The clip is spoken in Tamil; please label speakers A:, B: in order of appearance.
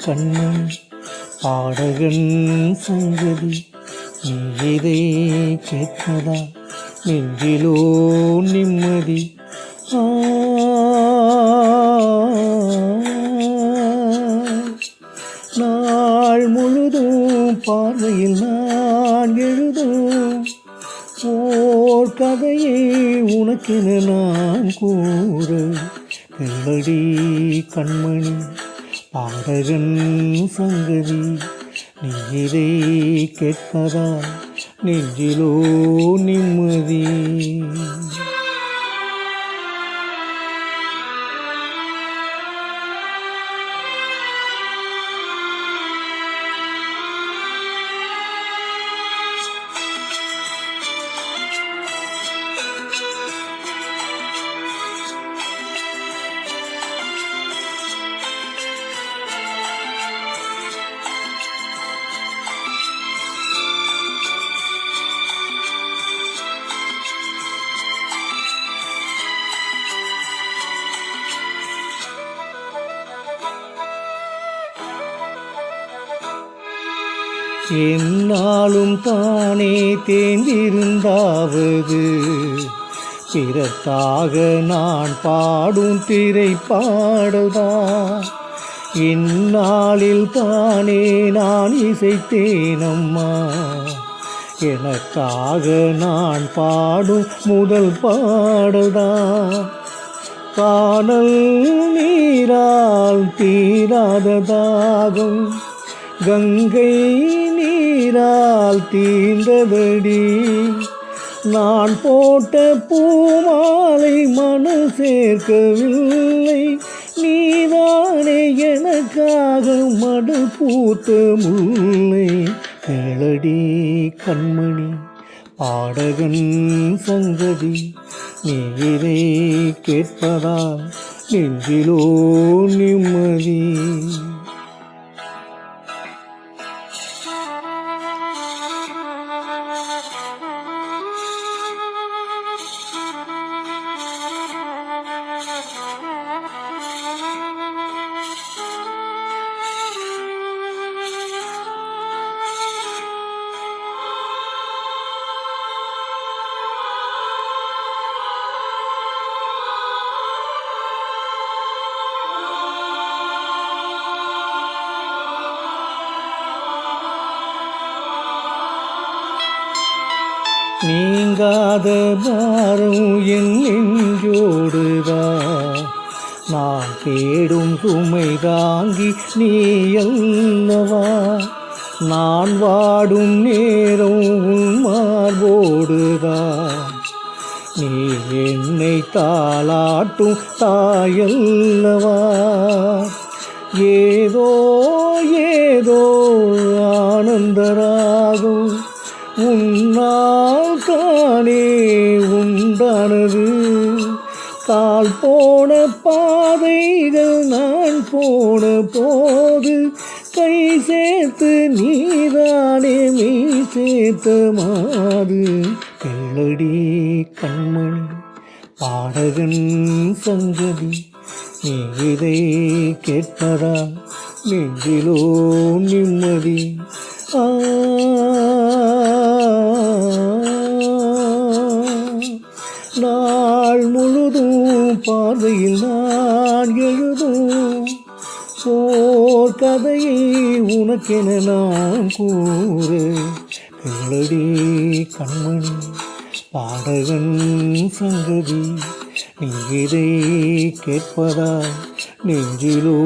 A: கண்ணன் பாடகன் சங்கதி நீ இதை கேட்பதா நெஞ்சிலோ நிம்மதி. நாள் முழுதும் பார்வையில் நான் எழுதும் ஓர் கதையை உனக்கென நான் கூற கல்லடி கண்மணி பாடகன் சங்கதி நீ இதை கேட்பதா நெஞ்சிலோ நிம்மதி. என்னாலும் தானே தேர்ந்திருந்தாவது பிறக்காக நான் பாடும் திரைப்பாடதா. இந்நாளில் தானே நான் இசைத்தேனம்மா எனக்காக நான் பாடும் முதல் பாடதா. காணல் நீரால் தீராததாகும் கங்கை நீரால் தீர்ந்ததடி. நான் போட்ட பூமாலை மனு சேர்க்கவில்லை நீதானே எனக்காக மடு பூத்த முல்லை. கேளடி கண்மணி பாடகன் சங்கதி நீ இதை கேட்பதா நெஞ்சிலோ நிம்மதி. நீங்காத பாரம் என் நெஞ்சோடுதா நான் தேடும் சுமை தாங்கி நீ அல்லவா. நான் வாடும் நேரம் உன் மார்போடுதா நீ என்னை தாளாட்டும் தாயல்லவா. ஏதோ ஏதோ ஆனந்தராகும் உன்னால் தானே உண்டானது. கால் போன பாதைகள் நான் போன போது கை சேர்த்து நீதானே மெய் சேர்த்த மாது. கேளடி கண்மணி பாடகன் சங்கதி நீ இதை கேட்பதா நெஞ்சிலோ நிம்மதி. நாள் முழுதும் பார்வையில் நான் எழுதும் ஓர் கதையை உனக்கென நான் கூற கேளடி கண்மணி பாடகன் சங்கதி நீ இதை கேட்பதா நெஞ்சிலோ